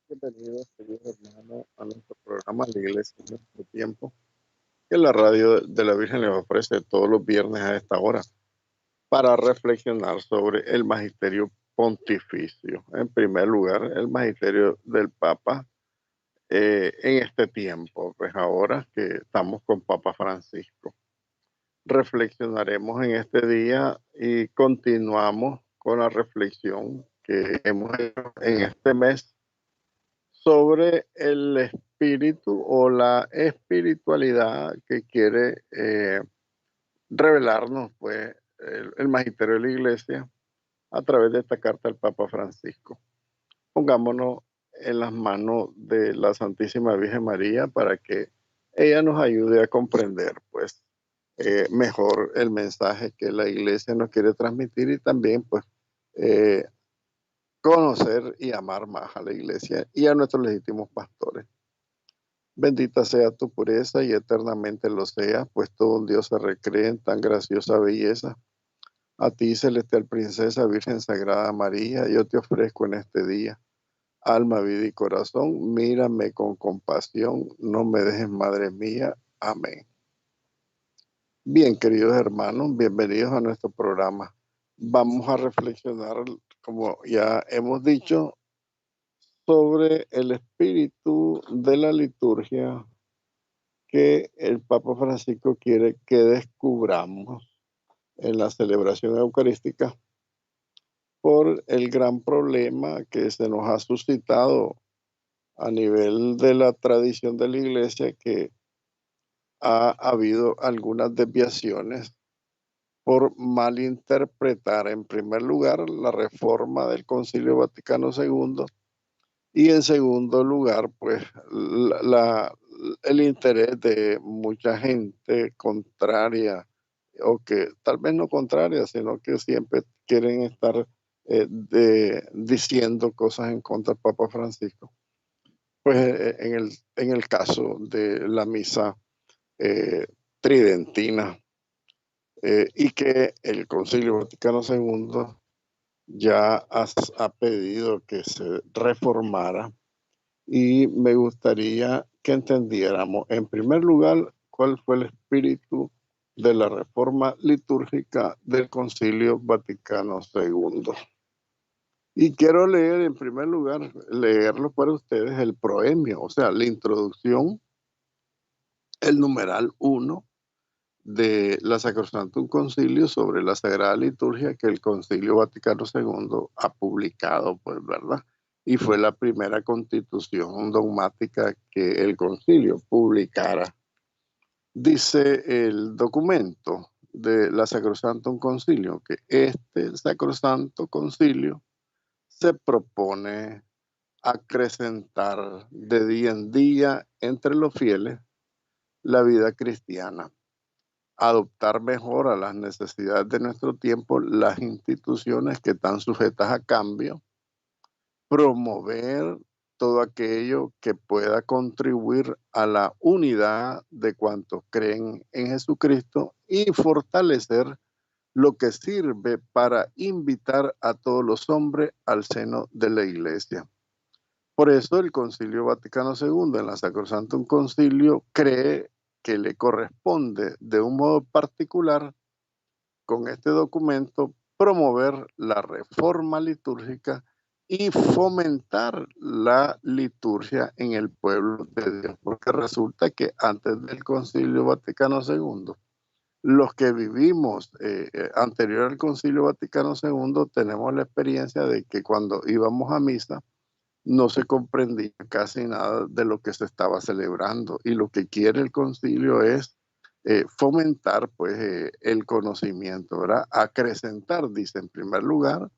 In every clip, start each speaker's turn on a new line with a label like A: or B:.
A: Bienvenidos, queridos hermanos, a nuestro programa La Iglesia en nuestro tiempo, que la radio de la Virgen les ofrece todos los viernes a esta hora para reflexionar sobre el magisterio pontificio. En primer lugar, el magisterio del Papa en este tiempo, pues ahora que estamos con Papa Francisco. Reflexionaremos en este día y continuamos con la reflexión que hemos hecho en este mes sobre el espíritu o la espiritualidad que quiere revelarnos pues el magisterio de la Iglesia a través de esta carta del Papa Francisco. Pongámonos en las manos de la Santísima Virgen María para que ella nos ayude a comprender pues mejor el mensaje que la Iglesia nos quiere transmitir y también pues eh, conocer y amar más a la Iglesia y a nuestros legítimos pastores. Bendita sea tu pureza y eternamente lo sea, pues todo un Dios se recree en tan graciosa belleza. A ti, celestial princesa, Virgen Sagrada María, yo te ofrezco en este día, alma, vida y corazón, mírame con compasión, no me dejes, Madre mía. Amén. Bien, queridos hermanos, bienvenidos a nuestro programa. Vamos a reflexionar, como ya hemos dicho, sobre el espíritu de la liturgia que el Papa Francisco quiere que descubramos en la celebración eucarística por el gran problema que se nos ha suscitado a nivel de la tradición de la Iglesia, que ha habido algunas desviaciones por malinterpretar en primer lugar la reforma del Concilio Vaticano II y en segundo lugar pues el interés de mucha gente contraria o que tal vez no contraria, sino que siempre quieren estar diciendo cosas en contra del Papa Francisco. Pues en el caso de la misa tridentina y que el Concilio Vaticano II ya ha pedido que se reformara, y me gustaría que entendiéramos en primer lugar cuál fue el espíritu de la reforma litúrgica del Concilio Vaticano II. Y quiero leer en primer lugar, leerlo para ustedes, el proemio, o sea, la introducción, el numeral 1 de la Sacrosanctum Concilio sobre la Sagrada Liturgia que el Concilio Vaticano II ha publicado, pues, ¿verdad? Y fue la primera constitución dogmática que el concilio publicara. Dice el documento de la Sacrosanctum Concilio que este Sacrosanto Concilio se propone acrecentar de día en día entre los fieles la vida cristiana, adoptar mejor a las necesidades de nuestro tiempo las instituciones que están sujetas a cambio, promover todo aquello que pueda contribuir a la unidad de cuantos creen en Jesucristo y fortalecer lo que sirve para invitar a todos los hombres al seno de la Iglesia. Por eso el Concilio Vaticano II, en la Sacrosanctum Concilio, cree que le corresponde de un modo particular con este documento promover la reforma litúrgica y fomentar la liturgia en el pueblo de Dios, porque resulta que antes del Concilio Vaticano II, los que vivimos anterior al Concilio Vaticano II tenemos la experiencia de que cuando íbamos a misa no se comprendía casi nada de lo que se estaba celebrando, y lo que quiere el concilio es fomentar pues el conocimiento, ¿verdad? Acrecentar, dice, en primer lugar,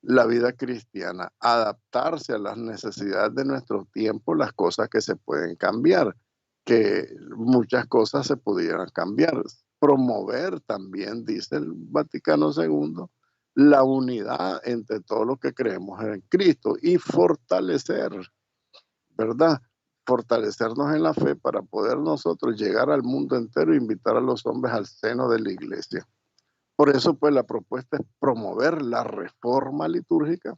A: la vida cristiana, adaptarse a las necesidades de nuestro tiempo, las cosas que se pueden cambiar, que muchas cosas se pudieran cambiar. Promover también, dice el Vaticano II, la unidad entre todos los que creemos en Cristo y fortalecer, ¿verdad? Fortalecernos en la fe para poder nosotros llegar al mundo entero e invitar a los hombres al seno de la iglesia. Por eso, pues, la propuesta es promover la reforma litúrgica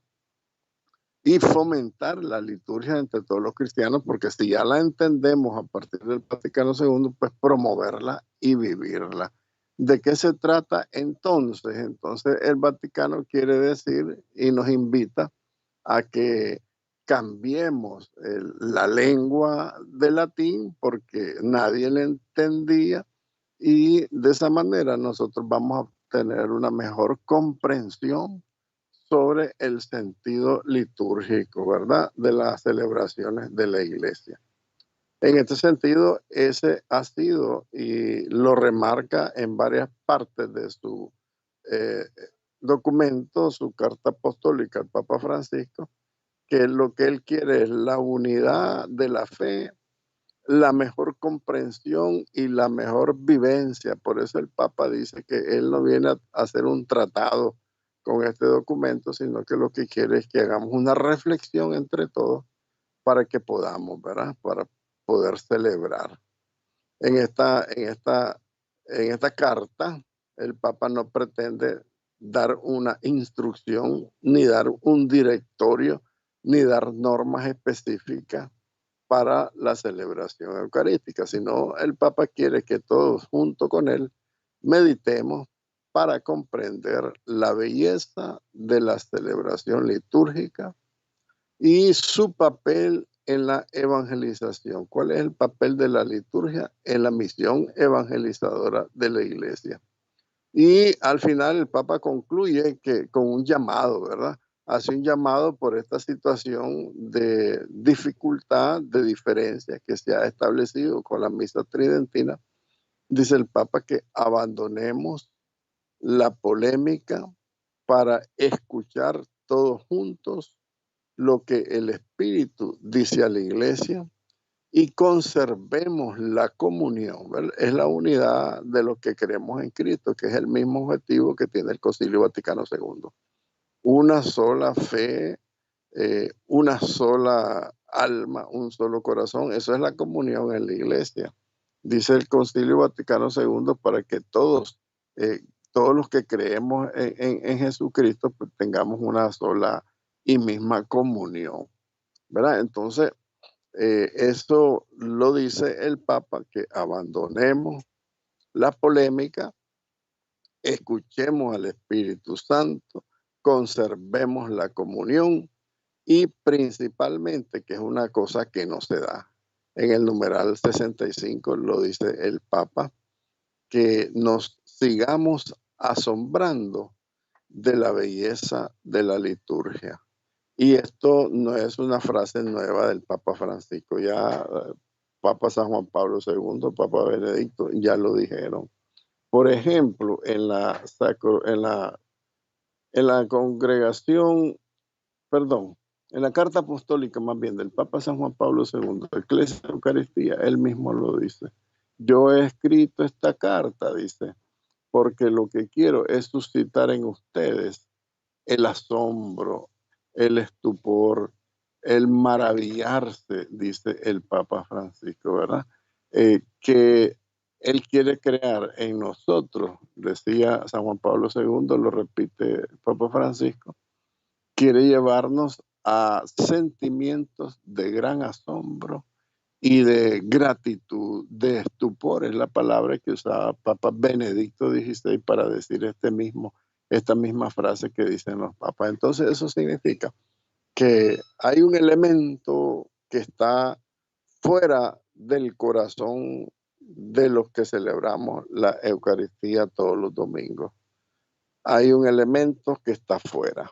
A: y fomentar la liturgia entre todos los cristianos, porque si ya la entendemos a partir del Vaticano II, pues promoverla y vivirla. ¿De qué se trata entonces? Entonces el Vaticano quiere decir y nos invita a que cambiemos la lengua de latín porque nadie le entendía y de esa manera nosotros vamos a tener una mejor comprensión sobre el sentido litúrgico, ¿verdad? De las celebraciones de la iglesia. En este sentido, ese ha sido, y lo remarca en varias partes de su eh, documento, su carta apostólica al Papa Francisco, que lo que él quiere es la unidad de la fe, la mejor comprensión y la mejor vivencia. Por eso el Papa dice que él no viene a hacer un tratado con este documento, sino que lo que quiere es que hagamos una reflexión entre todos para que podamos, ¿verdad? Para poder celebrar. En esta carta, el Papa no pretende dar una instrucción, ni dar un directorio, ni dar normas específicas para la celebración eucarística, sino el Papa quiere que todos junto con él meditemos para comprender la belleza de la celebración litúrgica y su papel en la evangelización. ¿Cuál es el papel de la liturgia en la misión evangelizadora de la iglesia? Y al final el Papa concluye que con un llamado, ¿verdad? Hace un llamado por esta situación de dificultad, de diferencia que se ha establecido con la misa tridentina. Dice el Papa que abandonemos la polémica para escuchar todos juntos lo que el Espíritu dice a la iglesia y conservemos la comunión. ¿Verdad? Es la unidad de lo que creemos en Cristo, que es el mismo objetivo que tiene el Concilio Vaticano II. Una sola fe, una sola alma, un solo corazón. Eso es la comunión en la iglesia. Dice el Concilio Vaticano II para que eh, todos los que creemos en Jesucristo, pues tengamos una sola y misma comunión. ¿Verdad? Entonces, esto lo dice el Papa, que abandonemos la polémica, escuchemos al Espíritu Santo, conservemos la comunión y principalmente, que es una cosa que no se da, en el numeral 65 lo dice el Papa, que nos sigamos asombrando de la belleza de la liturgia. Y esto no es una frase nueva del Papa Francisco, ya Papa San Juan Pablo II, Papa Benedicto, ya lo dijeron. Por ejemplo, en la congregación, perdón, en la carta apostólica más bien del Papa San Juan Pablo II, Eclesia Eucaristía, él mismo lo dice. Yo he escrito esta carta, dice, porque lo que quiero es suscitar en ustedes el asombro, el estupor, el maravillarse, dice el Papa Francisco, ¿verdad? Que él quiere crear en nosotros, decía San Juan Pablo II, lo repite el Papa Francisco, quiere llevarnos a sentimientos de gran asombro y de gratitud, de estupor, es la palabra que usaba Papa Benedicto XVI para decir esta misma frase que dicen los papas. Entonces eso significa que hay un elemento que está fuera del corazón de los que celebramos la Eucaristía todos los domingos. Hay un elemento que está fuera.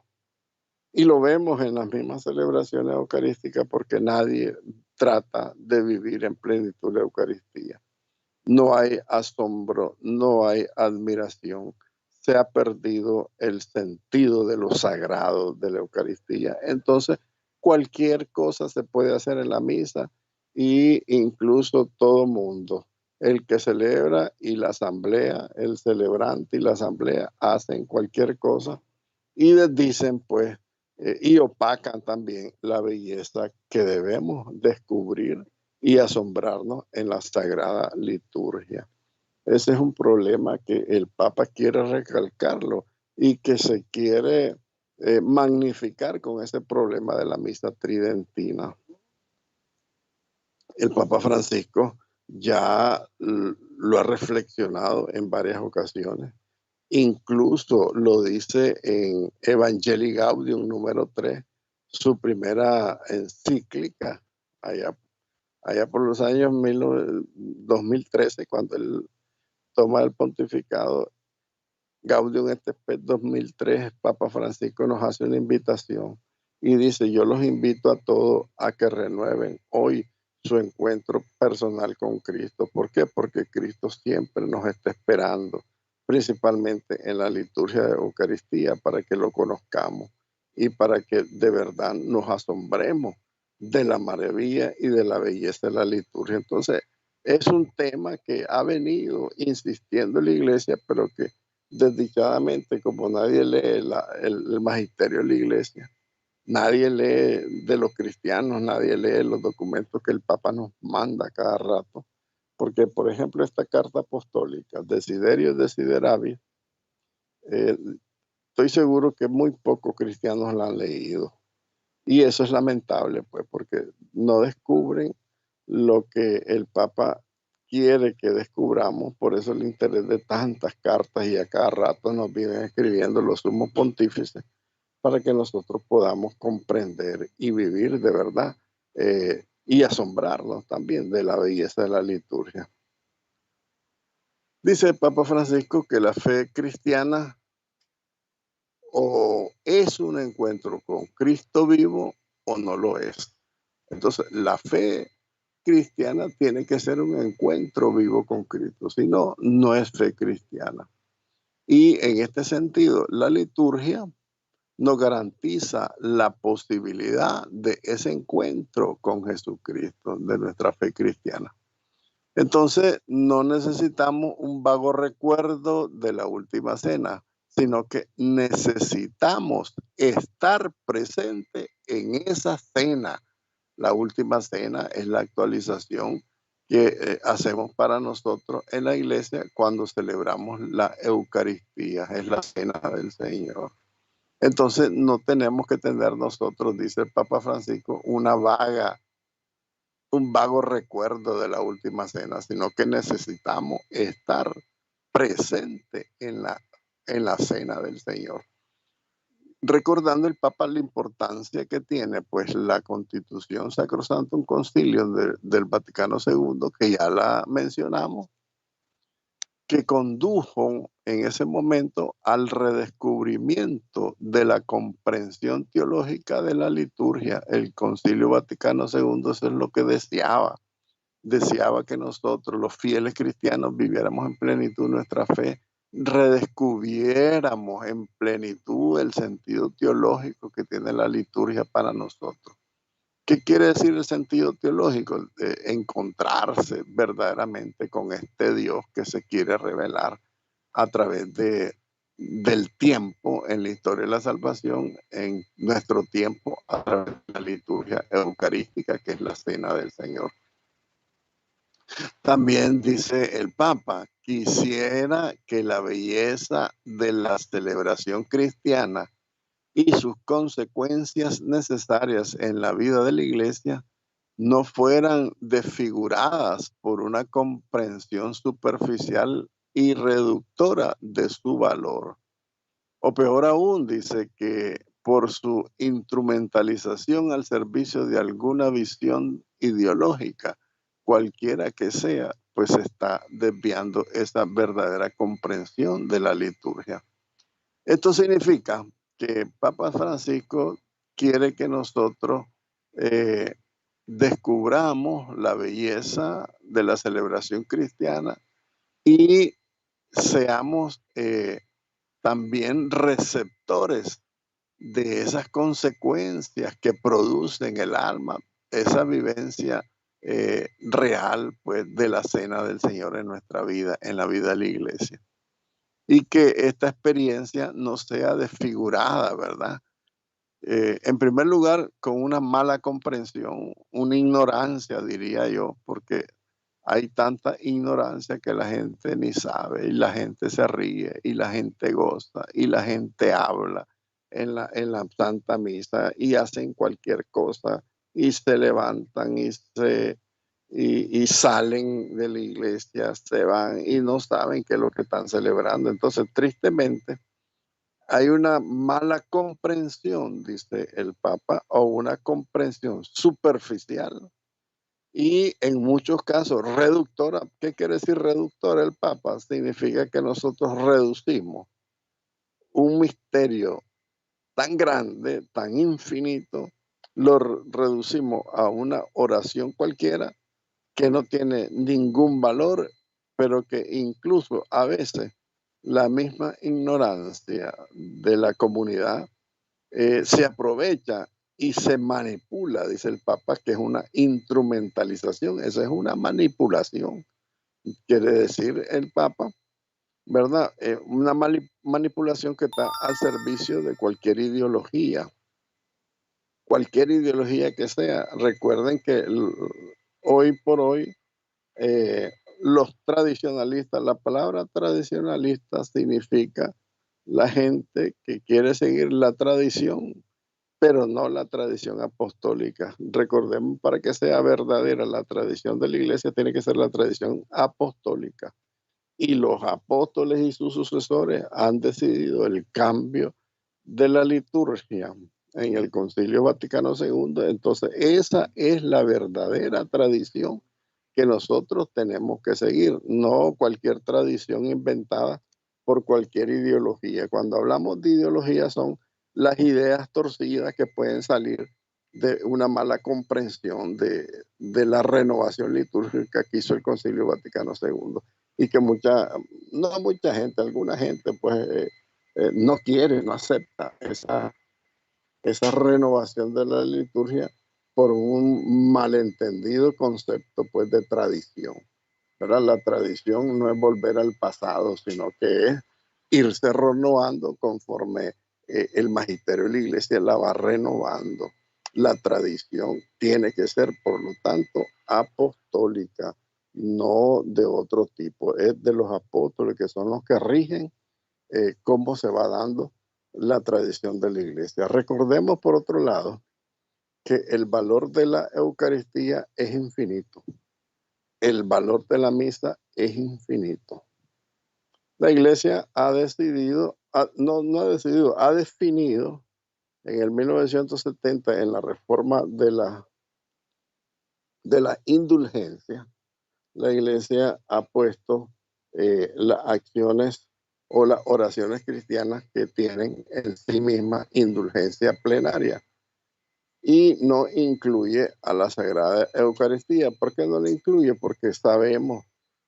A: Y lo vemos en las mismas celebraciones eucarísticas porque nadie trata de vivir en plenitud la Eucaristía. No hay asombro, no hay admiración. Se ha perdido el sentido de lo sagrado de la Eucaristía. Entonces, cualquier cosa se puede hacer en la misa e incluso todo mundo. El que celebra y la asamblea, el celebrante y la asamblea hacen cualquier cosa y dicen pues y opacan también la belleza que debemos descubrir y asombrarnos en la sagrada liturgia. Ese es un problema que el Papa quiere recalcarlo y que se quiere magnificar con ese problema de la misa tridentina. El Papa Francisco ya lo ha reflexionado en varias ocasiones. Incluso lo dice en Evangelii Gaudium número 3, su primera encíclica, allá por los años 2013, cuando él toma el pontificado. Gaudium et Spes 2003, Papa Francisco nos hace una invitación y dice: yo los invito a todos a que renueven hoy su encuentro personal con Cristo. ¿Por qué? Porque Cristo siempre nos está esperando, principalmente en la liturgia de Eucaristía, para que lo conozcamos y para que de verdad nos asombremos de la maravilla y de la belleza de la liturgia. Entonces, es un tema que ha venido insistiendo la Iglesia, pero que desdichadamente, como nadie lee el magisterio de la Iglesia, nadie lee de los cristianos, nadie lee los documentos que el Papa nos manda cada rato, porque, por ejemplo, esta carta apostólica, Desiderio Desideravis, eh, estoy seguro que muy pocos cristianos la han leído. Y eso es lamentable, pues, porque no descubren lo que el Papa quiere que descubramos. Por eso el interés de tantas cartas, y a cada rato nos vienen escribiendo los sumos pontífices para que nosotros podamos comprender y vivir de verdad, y asombrarnos también de la belleza de la liturgia. Dice el Papa Francisco que la fe cristiana o es un encuentro con Cristo vivo o no lo es. Entonces, la fe cristiana tiene que ser un encuentro vivo con Cristo, si no, no es fe cristiana. Y en este sentido, la liturgia nos garantiza la posibilidad de ese encuentro con Jesucristo, de nuestra fe cristiana. Entonces, no necesitamos un vago recuerdo de la última cena, sino que necesitamos estar presente en esa cena. La última cena es la actualización que hacemos para nosotros en la iglesia cuando celebramos la Eucaristía, es la cena del Señor. Entonces, no tenemos que tener nosotros, dice el Papa Francisco, un vago recuerdo de la última cena, sino que necesitamos estar presente en la cena del Señor. Recordando el Papa la importancia que tiene, pues, la Constitución Sacrosanctum Concilium del Vaticano II, que ya la mencionamos, que condujo en ese momento al redescubrimiento de la comprensión teológica de la liturgia. El Concilio Vaticano II, eso es lo que deseaba que nosotros, los fieles cristianos, viviéramos en plenitud nuestra fe, redescubriéramos en plenitud el sentido teológico que tiene la liturgia para nosotros. ¿Qué quiere decir el sentido teológico? Encontrarse verdaderamente con este Dios que se quiere revelar a través del tiempo en la historia de la salvación, en nuestro tiempo a través de la liturgia eucarística, que es la cena del Señor. También dice el Papa: quisiera que la belleza de la celebración cristiana y sus consecuencias necesarias en la vida de la iglesia no fueran desfiguradas por una comprensión superficial y reductora de su valor. O peor aún, dice que por su instrumentalización al servicio de alguna visión ideológica, cualquiera que sea, pues está desviando esa verdadera comprensión de la liturgia. Esto significa que Papa Francisco quiere que nosotros eh, descubramos la belleza de la celebración cristiana y seamos también receptores de esas consecuencias que produce en el alma esa vivencia real, pues, de la cena del Señor en nuestra vida, en la vida de la iglesia. Y que esta experiencia no sea desfigurada, ¿verdad? En primer lugar, con una mala comprensión, una ignorancia, diría yo, porque hay tanta ignorancia que la gente ni sabe, y la gente se ríe, y la gente goza, y la gente habla, en la Santa Misa y hacen cualquier cosa y se levantan y salen de la iglesia, se van y no saben qué es lo que están celebrando. Entonces, tristemente, hay una mala comprensión, dice el Papa, o una comprensión superficial y en muchos casos reductora. ¿Qué quiere decir reductora el Papa? Significa que nosotros reducimos un misterio tan grande, tan infinito, lo reducimos a una oración cualquiera que no tiene ningún valor, pero que incluso a veces la misma ignorancia de la comunidad se aprovecha y se manipula, dice el Papa, que es una instrumentalización, esa es una manipulación, quiere decir el Papa, ¿verdad? Una manipulación que está al servicio de cualquier ideología que sea. Recuerden que hoy por hoy eh, los tradicionalistas, la palabra tradicionalista significa la gente que quiere seguir la tradición, pero no la tradición apostólica. Recordemos, para que sea verdadera la tradición de la iglesia, tiene que ser la tradición apostólica. Y los apóstoles y sus sucesores han decidido el cambio de la liturgia en el Concilio Vaticano II. Entonces, esa es la verdadera tradición que nosotros tenemos que seguir, no cualquier tradición inventada por cualquier ideología. Cuando hablamos de ideología son las ideas torcidas que pueden salir de una mala comprensión de la renovación litúrgica que hizo el Concilio Vaticano II y que no mucha gente, alguna gente pues no quiere, no acepta esa renovación de la liturgia por un malentendido concepto pues de tradición. ¿Verdad? La tradición no es volver al pasado, sino que es irse renovando conforme el magisterio de la iglesia la va renovando. La tradición tiene que ser, por lo tanto, apostólica, no de otro tipo. Es de los apóstoles que son los que rigen cómo se va dando la tradición de la iglesia. Recordemos, por otro lado, que el valor de la Eucaristía es infinito. El valor de la misa es infinito. La iglesia ha decidido, no ha decidido, ha definido en el 1970 en la reforma de la indulgencia, la iglesia ha puesto las acciones o las oraciones cristianas que tienen en sí misma indulgencia plenaria y no incluye a la Sagrada Eucaristía. ¿Por qué no la incluye? Porque sabemos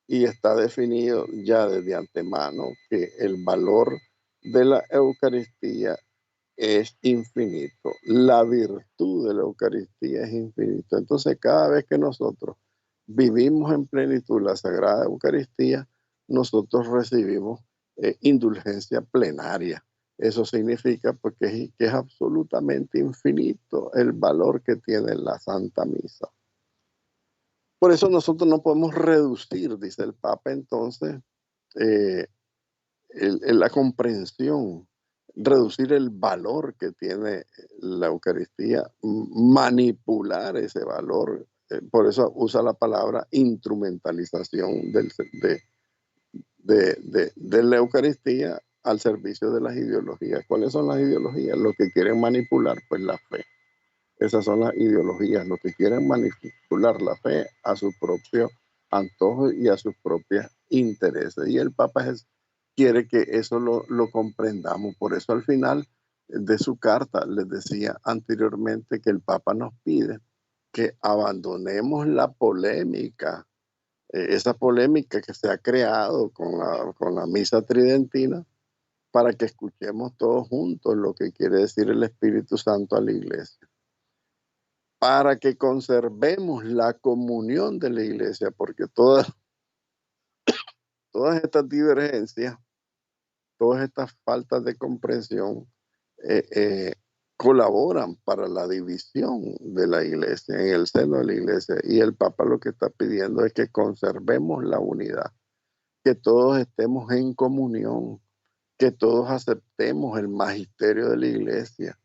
A: y está definido ya desde antemano que el valor de la Eucaristía es infinito. La virtud de la Eucaristía es infinito. Entonces, cada vez que nosotros vivimos en plenitud la Sagrada Eucaristía, nosotros recibimos indulgencia plenaria. Eso significa porque que es absolutamente infinito el valor que tiene la Santa Misa. Por eso nosotros no podemos reducir, dice el Papa entonces, eh, la comprensión, reducir el valor que tiene la Eucaristía, manipular ese valor. Por eso usa la palabra instrumentalización de la Eucaristía al servicio de las ideologías. ¿Cuáles son las ideologías? Los que quieren manipular, pues la fe. Esas son las ideologías, los que quieren manipular la fe a su propio antojo y a sus propios intereses. Y el Papa quiere que eso lo comprendamos. Por eso al final de su carta les decía anteriormente que el Papa nos pide que abandonemos la polémica, esa polémica que se ha creado con la misa tridentina, para que escuchemos todos juntos lo que quiere decir el Espíritu Santo a la iglesia, para que conservemos la comunión de la iglesia, porque todas estas divergencias, todas estas faltas de comprensión eh, eh, colaboran para la división de la iglesia, en el seno de la iglesia. Y el Papa lo que está pidiendo es que conservemos la unidad, que todos estemos en comunión, que todos aceptemos el magisterio de la iglesia,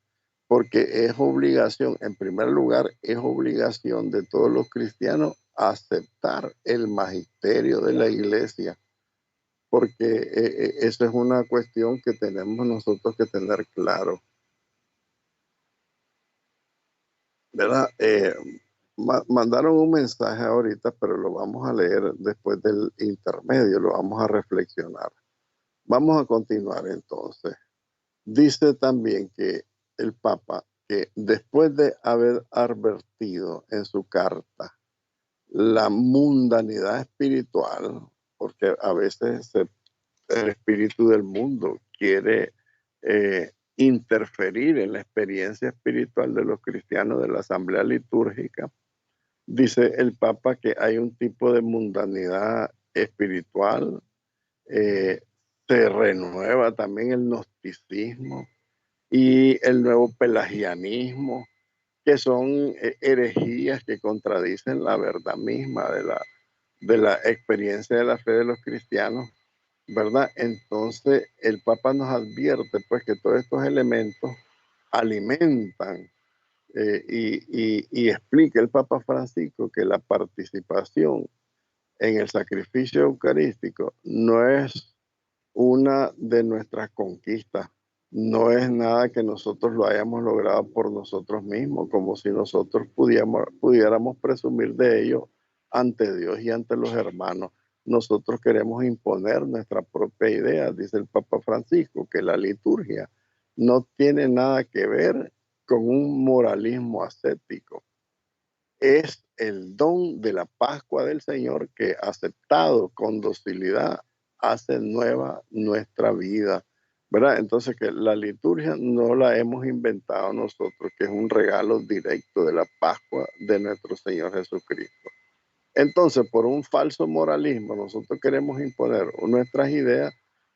A: porque es obligación, en primer lugar, es obligación de todos los cristianos aceptar el magisterio de la iglesia, porque eso es una cuestión que tenemos nosotros que tener claro, ¿verdad? Mandaron un mensaje ahorita, pero lo vamos a leer después del intermedio, lo vamos a reflexionar. Vamos a continuar entonces. Dice también que el Papa, que después de haber advertido en su carta la mundanidad espiritual, porque a veces el espíritu del mundo quiere interferir en la experiencia espiritual de los cristianos de la asamblea litúrgica, dice el Papa que hay un tipo de mundanidad espiritual, eh, se renueva también el gnosticismo y el nuevo pelagianismo, que son herejías que contradicen la verdad misma de la experiencia de la fe de los cristianos, ¿verdad? Entonces el Papa nos advierte pues que todos estos elementos alimentan y explica el Papa Francisco que la participación en el sacrificio eucarístico no es una de nuestras conquistas, no es nada que nosotros lo hayamos logrado por nosotros mismos, como si nosotros pudiéramos presumir de ello ante Dios y ante los hermanos. Nosotros queremos imponer nuestra propia idea, dice el Papa Francisco, que la liturgia no tiene nada que ver con un moralismo ascético. Es el don de la Pascua del Señor que, aceptado con docilidad, hace nueva nuestra vida, ¿verdad? Entonces que la liturgia no la hemos inventado nosotros, que es un regalo directo de la Pascua de nuestro Señor Jesucristo. Entonces, por un falso moralismo, nosotros queremos imponer nuestras ideas,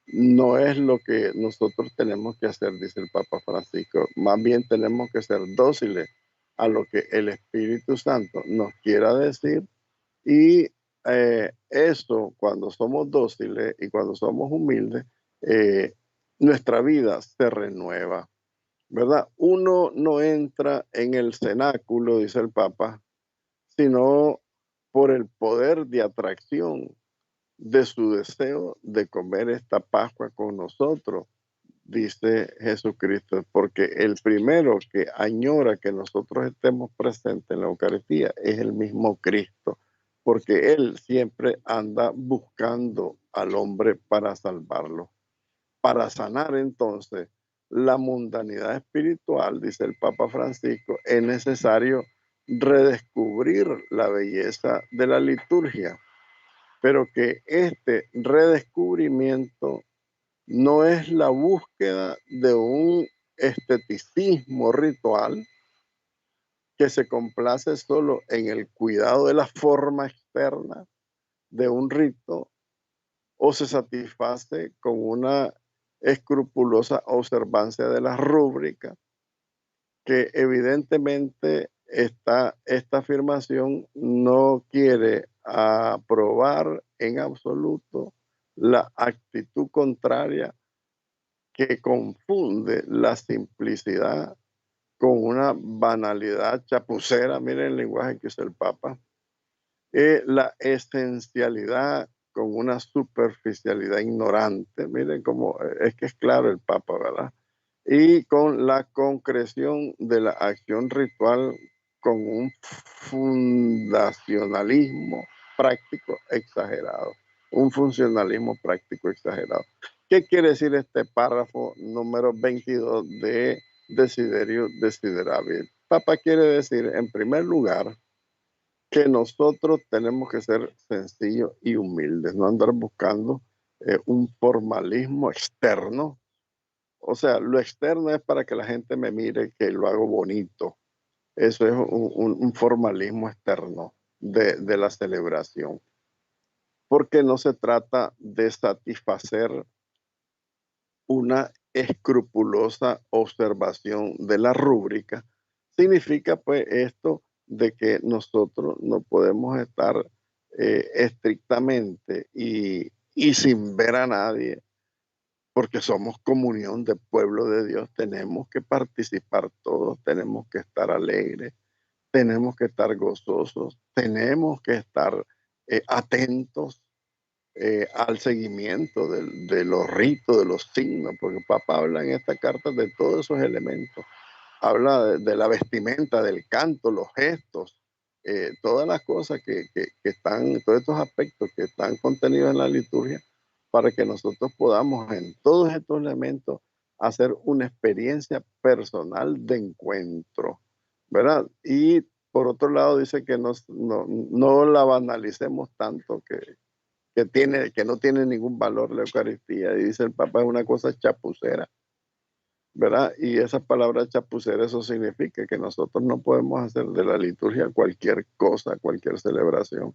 A: no es lo que nosotros tenemos que hacer, dice el Papa Francisco. Más bien tenemos que ser dóciles a lo que el Espíritu Santo nos quiera decir y eso, cuando somos dóciles y cuando somos humildes, eh, nuestra vida se renueva, ¿verdad? Uno no entra en el cenáculo, dice el Papa, sino por el poder de atracción de su deseo de comer esta Pascua con nosotros, dice Jesucristo, porque el primero que añora que nosotros estemos presentes en la Eucaristía es el mismo Cristo, porque Él siempre anda buscando al hombre para salvarlo. Para sanar entonces la mundanidad espiritual, dice el Papa Francisco, es necesario redescubrir la belleza de la liturgia, pero que este redescubrimiento no es la búsqueda de un esteticismo ritual que se complace solo en el cuidado de la forma externa de un rito o se satisface con una escrupulosa observancia de las rúbricas, que evidentemente esta afirmación no quiere aprobar en absoluto la actitud contraria que confunde la simplicidad con una banalidad chapucera, miren el lenguaje que usa el Papa, la esencialidad con una superficialidad ignorante, miren cómo es que es claro el Papa, ¿verdad? Y con la concreción de la acción ritual con un fundacionalismo práctico exagerado, un funcionalismo práctico exagerado. ¿Qué quiere decir este párrafo número 22 de Desiderio Desiderabile? Papa quiere decir, en primer lugar, que nosotros tenemos que ser sencillos y humildes, no andar buscando un formalismo externo. O sea, lo externo es para que la gente me mire que lo hago bonito. Eso es un formalismo externo de la celebración. Porque no se trata de satisfacer una escrupulosa observación de la rúbrica. Significa pues esto de que nosotros no podemos estar estrictamente y sin ver a nadie porque somos comunión de pueblo de Dios, tenemos que participar todos, tenemos que estar alegres, tenemos que estar gozosos, tenemos que estar atentos al seguimiento de los ritos, de los signos, porque papá habla en esta carta de todos esos elementos, habla de la vestimenta, del canto, los gestos, todas las cosas que están, todos estos aspectos que están contenidos en la liturgia, para que nosotros podamos en todos estos elementos hacer una experiencia personal de encuentro, ¿verdad? Y por otro lado dice que no la banalicemos tanto, que no tiene ningún valor la Eucaristía. Y dice el Papa, es una cosa chapucera, ¿verdad? Y esa palabra chapucera, eso significa que nosotros no podemos hacer de la liturgia cualquier cosa, cualquier celebración,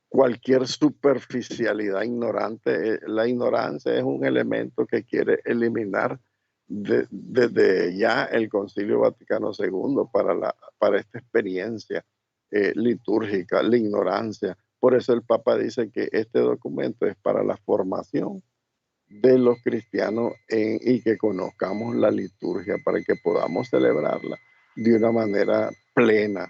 A: cualquier superficialidad ignorante. La ignorancia es un elemento que quiere eliminar desde ya el Concilio Vaticano II para esta experiencia litúrgica, la ignorancia. Por eso el Papa dice que este documento es para la formación de los cristianos y que conozcamos la liturgia para que podamos celebrarla de una manera plena.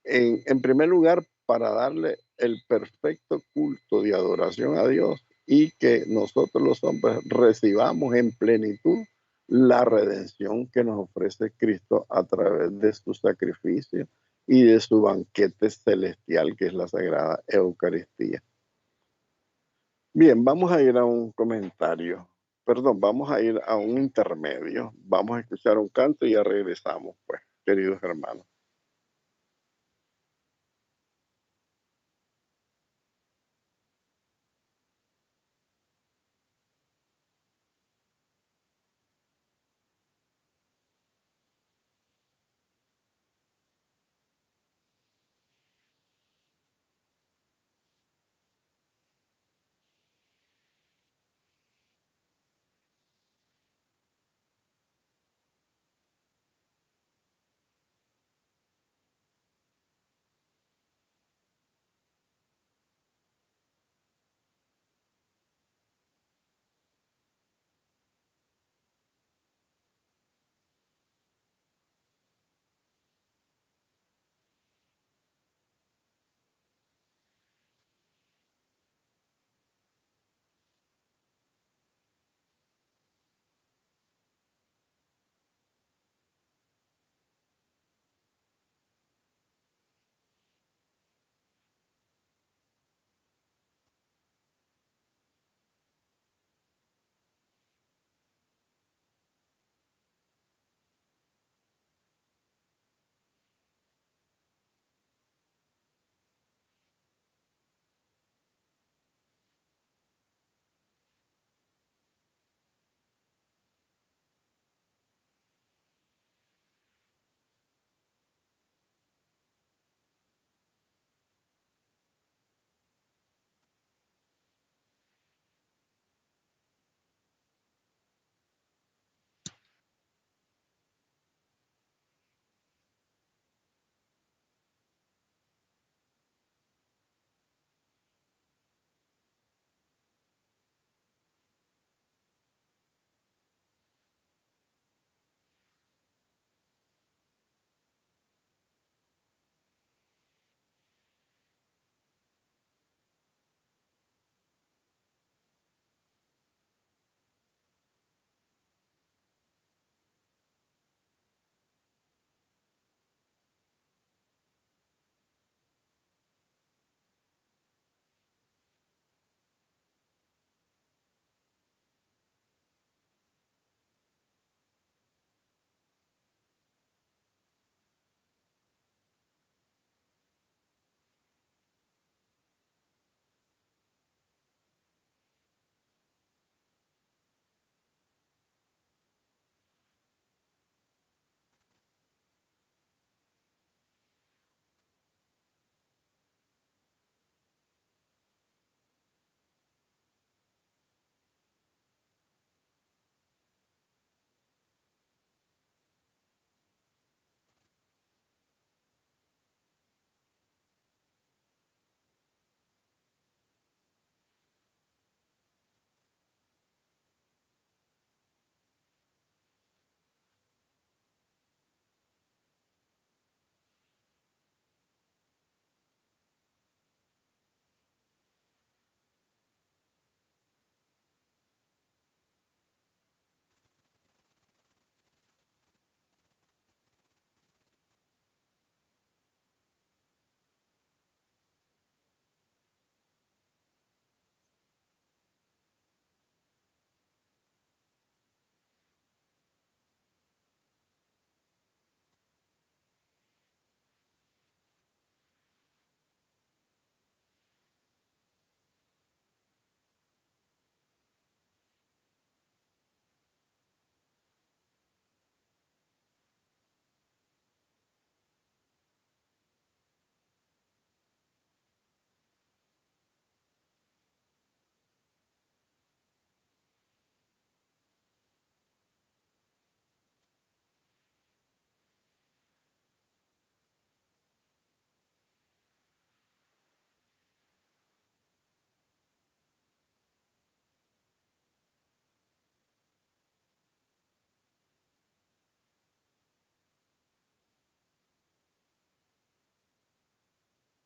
A: En primer lugar, para darle el perfecto culto de adoración a Dios y que nosotros los hombres recibamos en plenitud la redención que nos ofrece Cristo a través de su sacrificio y de su banquete celestial, que es la Sagrada Eucaristía. Bien, vamos a ir a un comentario. Perdón, vamos a ir a un intermedio. Vamos a escuchar un canto y ya regresamos, pues, queridos hermanos.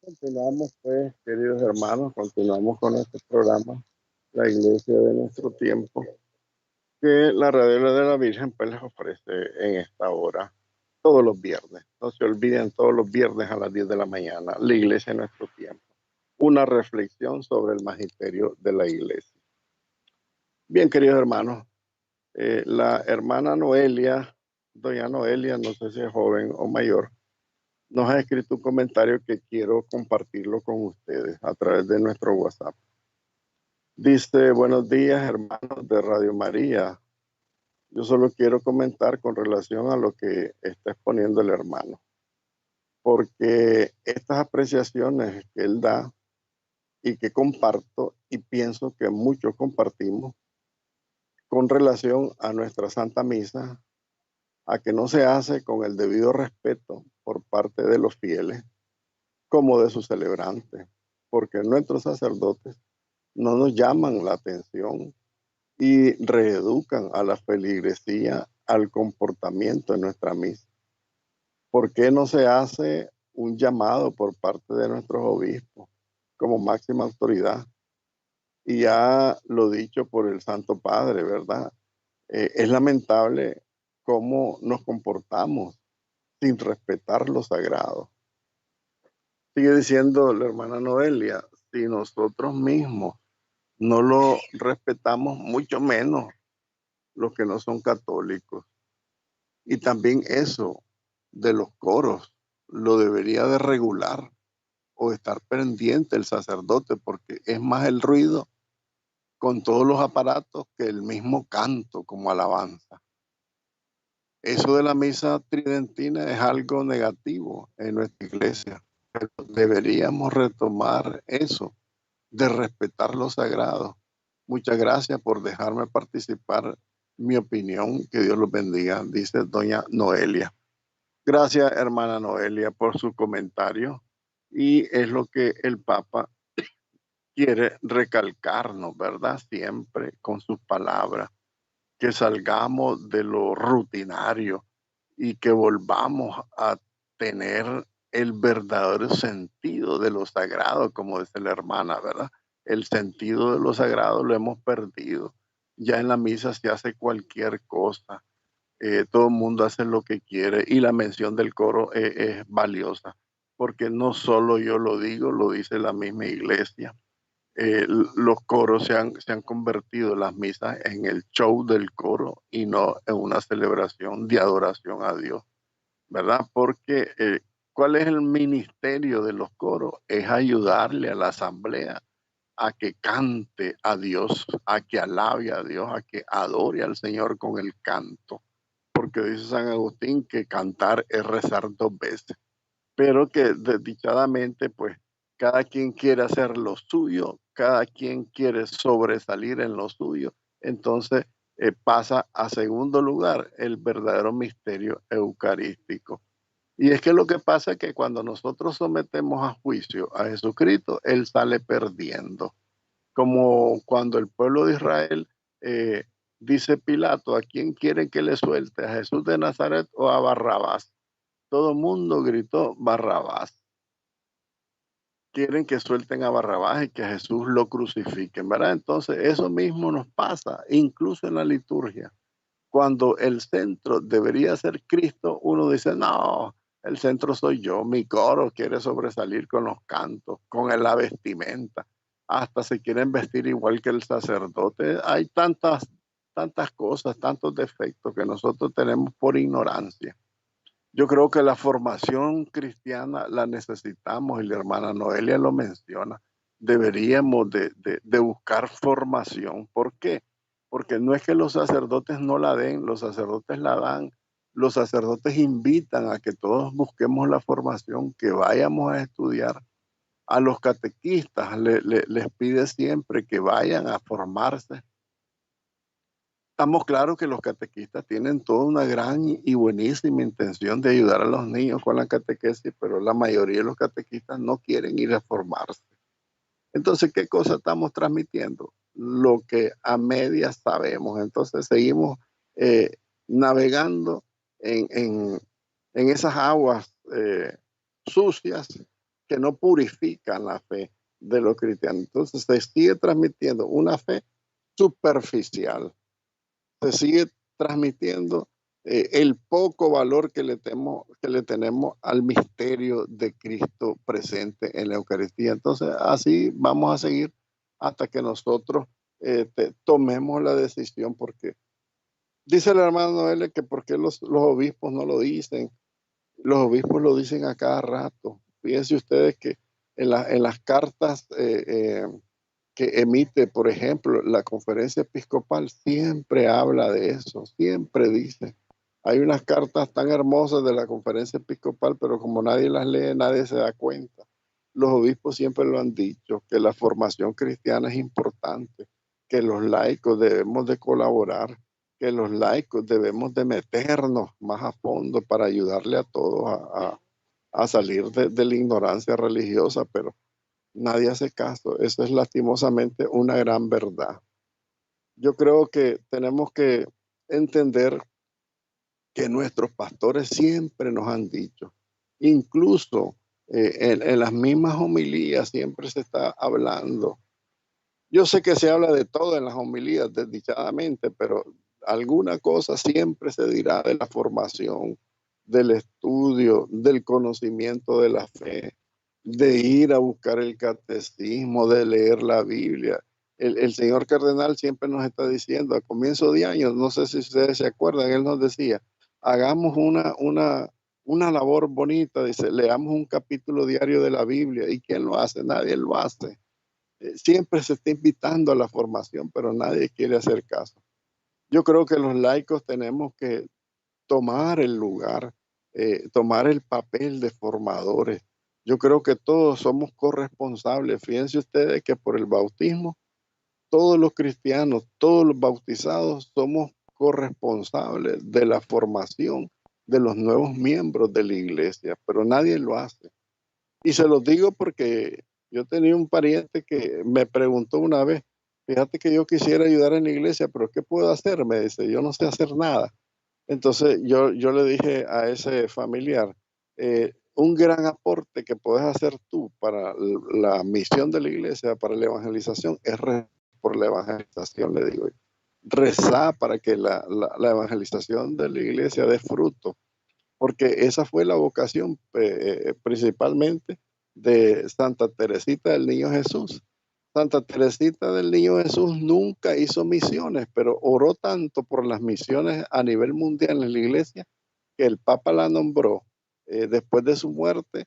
A: Continuamos pues, queridos hermanos, continuamos con este programa, la iglesia de nuestro tiempo, que la Radio de la Virgen pues les ofrece en esta hora, todos los viernes. No se olviden, todos los viernes a las 10 de la mañana, la iglesia de nuestro tiempo. Una reflexión sobre el magisterio de la iglesia. Bien, queridos hermanos, la hermana Noelia, doña Noelia, no sé si es joven o mayor, nos ha escrito un comentario que quiero compartirlo con ustedes a través de nuestro WhatsApp. Dice, buenos días hermanos de Radio María. Yo solo quiero comentar con relación a lo que está exponiendo el hermano, porque estas apreciaciones que él da y que comparto y pienso que muchos compartimos con relación a nuestra Santa Misa, a que no se hace con el debido respeto por parte de los fieles como de sus celebrantes, porque nuestros sacerdotes no nos llaman la atención y reeducan a la feligresía al comportamiento en nuestra misa. ¿Por qué no se hace un llamado por parte de nuestros obispos como máxima autoridad? Y ya lo dicho por el Santo Padre, ¿verdad? Es lamentable cómo nos comportamos sin respetar lo sagrado. Sigue diciendo la hermana Noelia, si nosotros mismos no lo respetamos, mucho menos los que no son católicos. Y también eso de los coros lo debería de regular o estar pendiente el sacerdote, porque es más el ruido con todos los aparatos que el mismo canto como alabanza. Eso de la misa tridentina es algo negativo en nuestra iglesia, pero deberíamos retomar eso de respetar lo sagrado. Muchas gracias por dejarme participar mi opinión. Que Dios los bendiga, dice doña Noelia. Gracias, hermana Noelia, por su comentario. Y es lo que el Papa quiere recalcarnos, ¿verdad? Siempre con sus palabras, que salgamos de lo rutinario y que volvamos a tener el verdadero sentido de lo sagrado, como dice la hermana, ¿verdad? El sentido de lo sagrado lo hemos perdido. Ya en la misa se hace cualquier cosa, todo el mundo hace lo que quiere y la mención del coro es valiosa, porque no solo yo lo digo, lo dice la misma iglesia. Los coros se han convertido en las misas en el show del coro y no en una celebración de adoración a Dios, ¿verdad? Porque ¿cuál es el ministerio de los coros? Es ayudarle a la asamblea a que cante a Dios, a que alabe a Dios, a que adore al Señor con el canto. Porque dice San Agustín que cantar es rezar dos veces, pero que desdichadamente, pues, cada quien quiere hacer lo suyo, cada quien quiere sobresalir en lo suyo, entonces pasa a segundo lugar el verdadero misterio eucarístico. Y es que lo que pasa es que cuando nosotros sometemos a juicio a Jesucristo, Él sale perdiendo. Como cuando el pueblo de Israel eh, dice Pilato, ¿a quién quieren que le suelte? ¿A Jesús de Nazaret o a Barrabás? Todo el mundo gritó Barrabás. Quieren que suelten a Barrabás y que a Jesús lo crucifiquen, ¿verdad? Entonces, eso mismo nos pasa, incluso en la liturgia. Cuando el centro debería ser Cristo, uno dice, no, el centro soy yo, mi coro quiere sobresalir con los cantos, con la vestimenta, hasta se quieren vestir igual que el sacerdote. Hay tantas cosas, tantos defectos que nosotros tenemos por ignorancia. Yo creo que la formación cristiana la necesitamos y la hermana Noelia lo menciona. Deberíamos de buscar formación. ¿Por qué? Porque no es que los sacerdotes no la den, los sacerdotes la dan. Los sacerdotes invitan a que todos busquemos la formación, que vayamos a estudiar. A los catequistas les pide siempre que vayan a formarse. Estamos claros que los catequistas tienen toda una gran y buenísima intención de ayudar a los niños con la catequesis, pero la mayoría de los catequistas no quieren ir a formarse. Entonces, ¿qué cosa estamos transmitiendo? Lo que a medias sabemos. Entonces, seguimos eh, navegando en, en, en esas aguas sucias que no purifican la fe de los cristianos. Entonces se sigue transmitiendo una fe superficial, se sigue transmitiendo el poco valor que le tenemos al misterio de Cristo presente en la Eucaristía. Entonces así vamos a seguir hasta que nosotros tomemos la decisión, porque dice el hermano Noel que por qué los obispos no lo dicen. Los obispos lo dicen a cada rato. Fíjense ustedes que en las cartas que emite, por ejemplo, la conferencia episcopal, siempre habla de eso, siempre dice. Hay unas cartas tan hermosas de la conferencia episcopal, pero como nadie las lee, nadie se da cuenta. Los obispos siempre lo han dicho, que la formación cristiana es importante, que los laicos debemos de colaborar, que los laicos debemos de meternos más a fondo para ayudarle a todos a salir de la ignorancia religiosa, pero nadie hace caso. Eso es lastimosamente una gran verdad. Yo creo que tenemos que entender que nuestros pastores siempre nos han dicho, incluso en las mismas homilías siempre se está hablando. Yo sé que se habla de todo en las homilías, desdichadamente, pero alguna cosa siempre se dirá de la formación, del estudio, del conocimiento de la fe, de ir a buscar el catecismo, de leer la Biblia. El señor cardenal siempre nos está diciendo, a comienzo de año, no sé si ustedes se acuerdan, él nos decía, hagamos una labor bonita, dice, leamos un capítulo diario de la Biblia. ¿Y quién lo hace? Nadie lo hace. Siempre se está invitando a la formación, pero nadie quiere hacer caso. Yo creo que los laicos tenemos que tomar el lugar, tomar el papel de formadores. Yo creo que todos somos corresponsables. Fíjense ustedes que por el bautismo, todos los cristianos, todos los bautizados somos corresponsables de la formación de los nuevos miembros de la iglesia, pero nadie lo hace. Y se los digo porque yo tenía un pariente que me preguntó una vez, fíjate que yo quisiera ayudar en la iglesia, pero ¿qué puedo hacer? Me dice, yo no sé hacer nada. Entonces yo le dije a ese familiar, un gran aporte que puedes hacer tú para la misión de la iglesia, para la evangelización, es rezar por la evangelización, le digo. Rezar para que la evangelización de la iglesia dé fruto, porque esa fue la vocación principalmente de Santa Teresita del Niño Jesús. Santa Teresita del Niño Jesús nunca hizo misiones, pero oró tanto por las misiones a nivel mundial en la iglesia que el Papa la nombró después de su muerte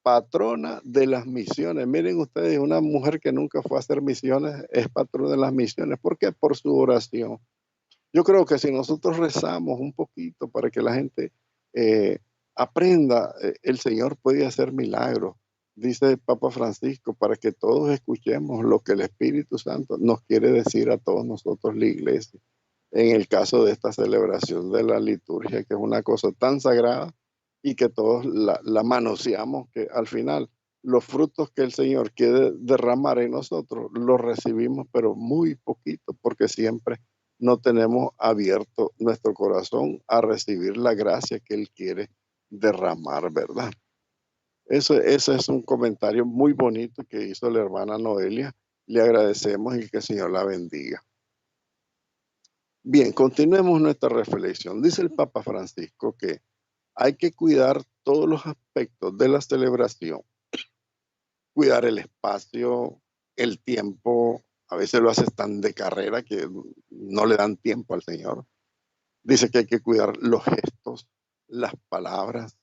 A: patrona de las misiones. Miren ustedes, una mujer que nunca fue a hacer misiones es patrona de las misiones. ¿Por qué? Por su oración. Yo creo que si nosotros rezamos un poquito para que la gente eh, aprenda, el Señor puede hacer milagros, dice el Papa Francisco, para que todos escuchemos lo que el Espíritu Santo nos quiere decir a todos nosotros, la iglesia, en el caso de esta celebración de la liturgia, que es una cosa tan sagrada y que todos la manoseamos, que al final los frutos que el Señor quiere derramar en nosotros los recibimos, pero muy poquito, porque siempre no tenemos abierto nuestro corazón a recibir la gracia que Él quiere derramar, ¿verdad? Ese es un comentario muy bonito que hizo la hermana Noelia. Le agradecemos y que el Señor la bendiga. Bien, continuemos nuestra reflexión. Dice el Papa Francisco que hay que cuidar todos los aspectos de la celebración, cuidar el espacio, el tiempo. A veces lo haces tan de carrera que no le dan tiempo al Señor. Dice que hay que cuidar los gestos, las palabras,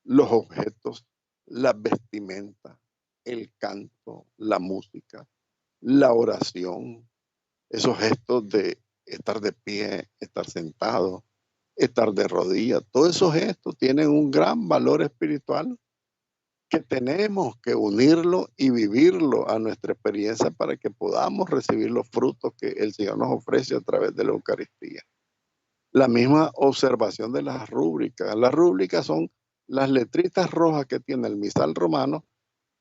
A: los objetos, las vestimentas, el canto, la música, la oración, esos gestos de estar de pie, estar sentado, estar de rodillas. Todos esos gestos tienen un gran valor espiritual que tenemos que unirlo y vivirlo a nuestra experiencia para que podamos recibir los frutos que el Señor nos ofrece a través de la Eucaristía. La misma observación de las rúbricas. Las rúbricas son las letritas rojas que tiene el misal romano,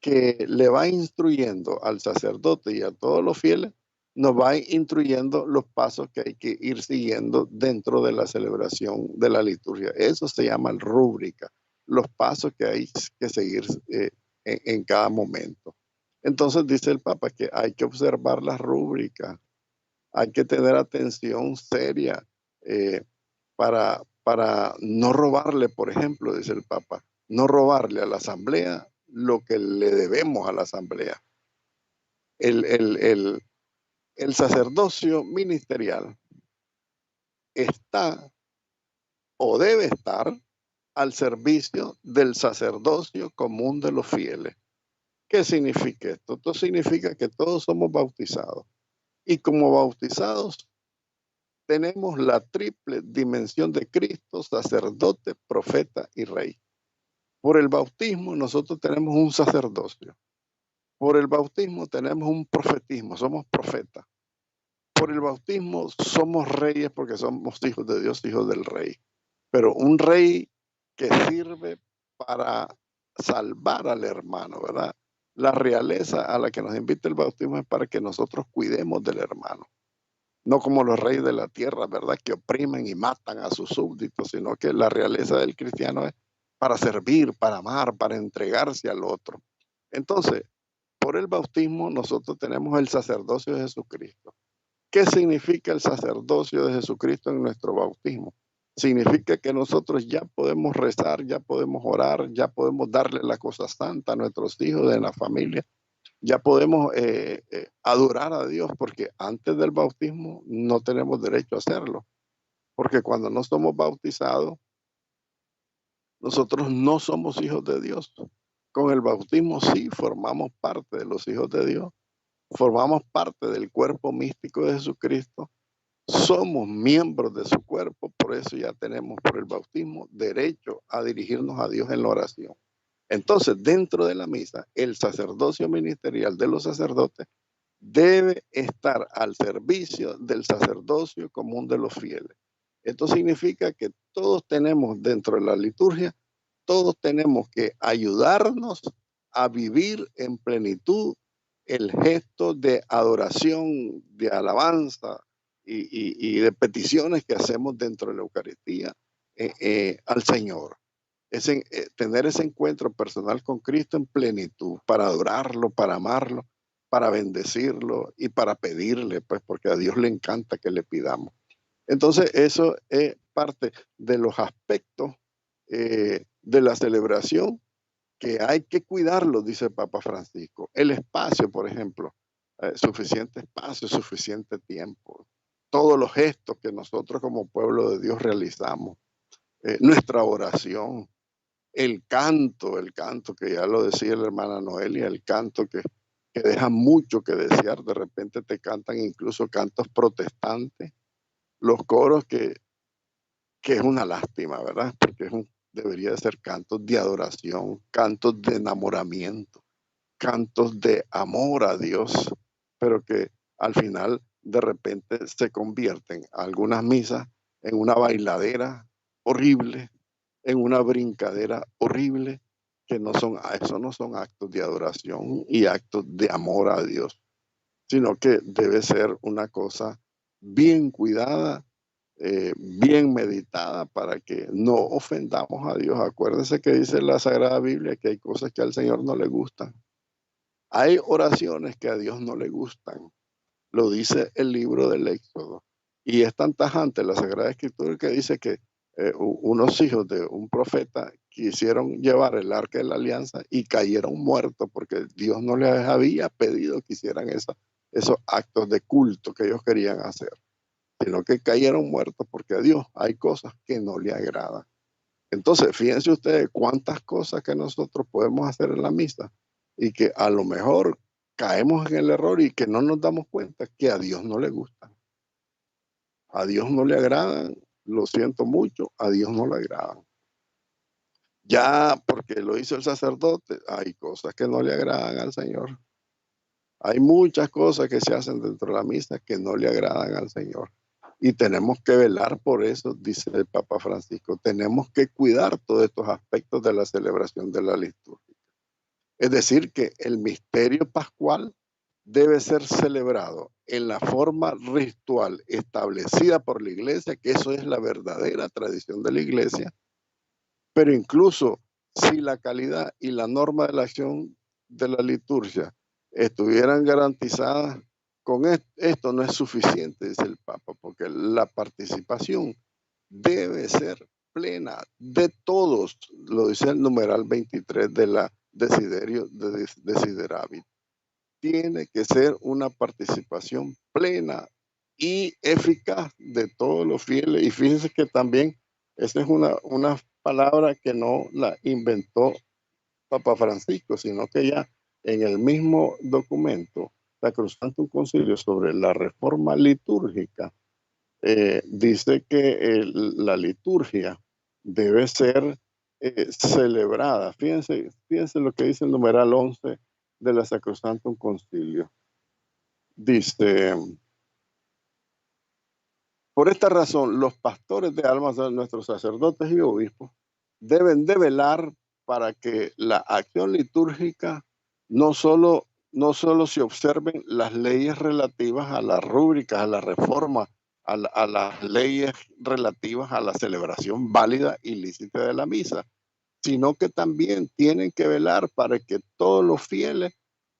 A: que le va instruyendo al sacerdote y a todos los fieles, nos va instruyendo los pasos que hay que ir siguiendo dentro de la celebración de la liturgia. Eso se llama rúbrica, los pasos que hay que seguir en cada momento. Entonces dice el Papa que hay que observar las rúbricas, hay que tener atención seria eh, para no robarle, por ejemplo, dice el Papa, no robarle a la Asamblea lo que le debemos a la Asamblea. El, el, el, el sacerdocio ministerial está o debe estar al servicio del sacerdocio común de los fieles. ¿Qué significa esto? Esto significa que todos somos bautizados y como bautizados tenemos la triple dimensión de Cristo, sacerdote, profeta y rey. Por el bautismo nosotros tenemos un sacerdocio. Por el bautismo tenemos un profetismo, somos profetas. Por el bautismo somos reyes porque somos hijos de Dios, hijos del rey. Pero un rey que sirve para salvar al hermano, ¿verdad? La realeza a la que nos invita el bautismo es para que nosotros cuidemos del hermano. No como los reyes de la tierra, ¿verdad? Que oprimen y matan a sus súbditos, sino que la realeza del cristiano es para servir, para amar, para entregarse al otro. Entonces, por el bautismo nosotros tenemos el sacerdocio de Jesucristo. ¿Qué significa el sacerdocio de Jesucristo en nuestro bautismo? Significa que nosotros ya podemos rezar, ya podemos orar, ya podemos darle la cosa santa a nuestros hijos, de la familia, ya podemos adorar a Dios, porque antes del bautismo no tenemos derecho a hacerlo, porque cuando no somos bautizados, nosotros no somos hijos de Dios. Con el bautismo sí formamos parte de los hijos de Dios, formamos parte del cuerpo místico de Jesucristo, somos miembros de su cuerpo, por eso ya tenemos por el bautismo derecho a dirigirnos a Dios en la oración. Entonces, dentro de la misa, el sacerdocio ministerial de los sacerdotes debe estar al servicio del sacerdocio común de los fieles. Esto significa que todos tenemos dentro de la liturgia, todos tenemos que ayudarnos a vivir en plenitud el gesto de adoración, de alabanza y de peticiones que hacemos dentro de la Eucaristía al Señor. Tener ese encuentro personal con Cristo en plenitud, para adorarlo, para amarlo, para bendecirlo y para pedirle, pues porque a Dios le encanta que le pidamos. Entonces, eso es parte de los aspectos de la celebración que hay que cuidarlo, dice el Papa Francisco. El espacio, por ejemplo, suficiente espacio, suficiente tiempo. Todos los gestos que nosotros como pueblo de Dios realizamos. Nuestra oración, el canto que ya lo decía la hermana Noelia, el canto que deja mucho que desear. De repente te cantan incluso cantos protestantes, los coros que es una lástima, ¿verdad? Porque debería de ser cantos de adoración, cantos de enamoramiento, cantos de amor a Dios, pero que al final de repente se convierten algunas misas en una bailadera horrible, en una brincadera horrible, que eso no son actos de adoración y actos de amor a Dios, sino que debe ser una cosa bien cuidada, bien meditada, para que no ofendamos a Dios. Acuérdense que dice la Sagrada Biblia que hay cosas que al Señor no le gustan. Hay oraciones que a Dios no le gustan. Lo dice el libro del Éxodo. Y es tan tajante la Sagrada Escritura que dice que unos hijos de un profeta quisieron llevar el arca de la alianza y cayeron muertos porque Dios no les había pedido que hicieran esos actos de culto que ellos querían hacer, sino que cayeron muertos porque a Dios hay cosas que no le agradan. Entonces, fíjense ustedes cuántas cosas que nosotros podemos hacer en la misa y que a lo mejor caemos en el error y que no nos damos cuenta que a Dios no le gustan. A Dios no le agradan, lo siento mucho, a Dios no le agradan. Ya porque lo hizo el sacerdote, hay cosas que no le agradan al Señor. Hay muchas cosas que se hacen dentro de la misa que no le agradan al Señor. Y tenemos que velar por eso, dice el Papa Francisco. Tenemos que cuidar todos estos aspectos de la celebración de la liturgia. Es decir, que el misterio pascual debe ser celebrado en la forma ritual establecida por la Iglesia, que eso es la verdadera tradición de la Iglesia, pero incluso si la calidad y la norma de la acción de la liturgia estuvieran garantizadas, con esto no es suficiente, dice el Papa, porque la participación debe ser plena de todos, lo dice el numeral 23 de la Desiderio de Desiderabit. Tiene que ser una participación plena y eficaz de todos los fieles. Y fíjense que también esa es una palabra que no la inventó Papa Francisco, sino que ya en el mismo documento, Sacrosanctum Concilio sobre la reforma litúrgica, dice que la liturgia debe ser celebrada. Fíjense lo que dice el numeral 11 de la Sacrosanctum Concilio. Dice, por esta razón, los pastores de almas de nuestros sacerdotes y obispos deben de velar para que la acción litúrgica no solo se observen las leyes relativas a las rúbricas, a la reforma, a las leyes relativas a la celebración válida y lícita de la misa, sino que también tienen que velar para que todos los fieles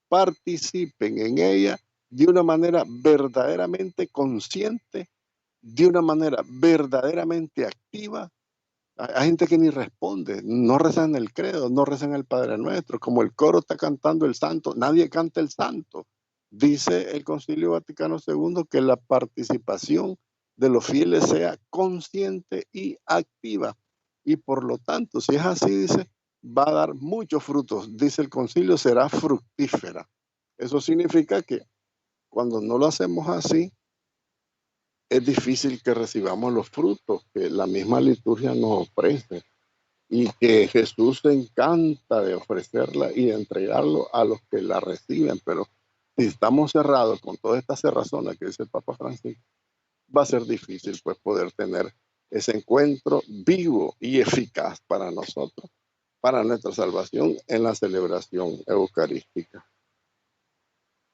A: participen en ella de una manera verdaderamente consciente, de una manera verdaderamente activa. Hay gente que ni responde, no rezan el credo, no rezan el Padre Nuestro, como el coro está cantando el santo, nadie canta el santo. Dice el Concilio Vaticano II que la participación de los fieles sea consciente y activa. Y por lo tanto, si es así, dice, va a dar muchos frutos. Dice el concilio, será fructífera. Eso significa que cuando no lo hacemos así, es difícil que recibamos los frutos que la misma liturgia nos ofrece y que Jesús se encanta de ofrecerla y de entregarlo a los que la reciben. Pero si estamos cerrados con todas estas cerrazones que dice el Papa Francisco, va a ser difícil pues poder tener ese encuentro vivo y eficaz para nosotros, para nuestra salvación en la celebración eucarística.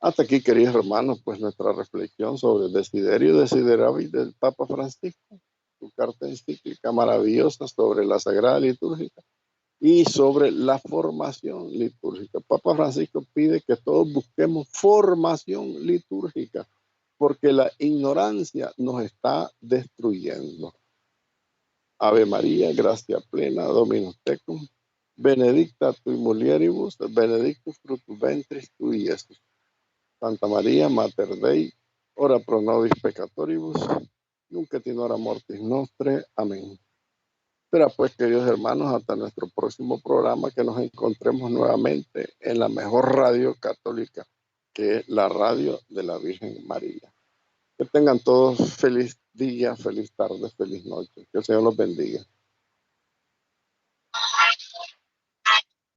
A: Hasta aquí, queridos hermanos, pues nuestra reflexión sobre el Desiderio Desiderabit del Papa Francisco, su carta encíclica maravillosa sobre la Sagrada Litúrgica y sobre la formación litúrgica. Papa Francisco pide que todos busquemos formación litúrgica, porque la ignorancia nos está destruyendo. Ave María, gracia plena, Dominus tecum, benedicta tui mulieribus, benedictus fructus ventris tui, Iesus. Santa María, Mater Dei, ora pro nobis peccatoribus, nunc et in hora mortis nostre. Amén. Pero pues, queridos hermanos, hasta nuestro próximo programa, que nos encontremos nuevamente en la mejor radio católica, que es la radio de la Virgen María. Que tengan todos feliz día, feliz tarde, feliz noche. Que el Señor los bendiga.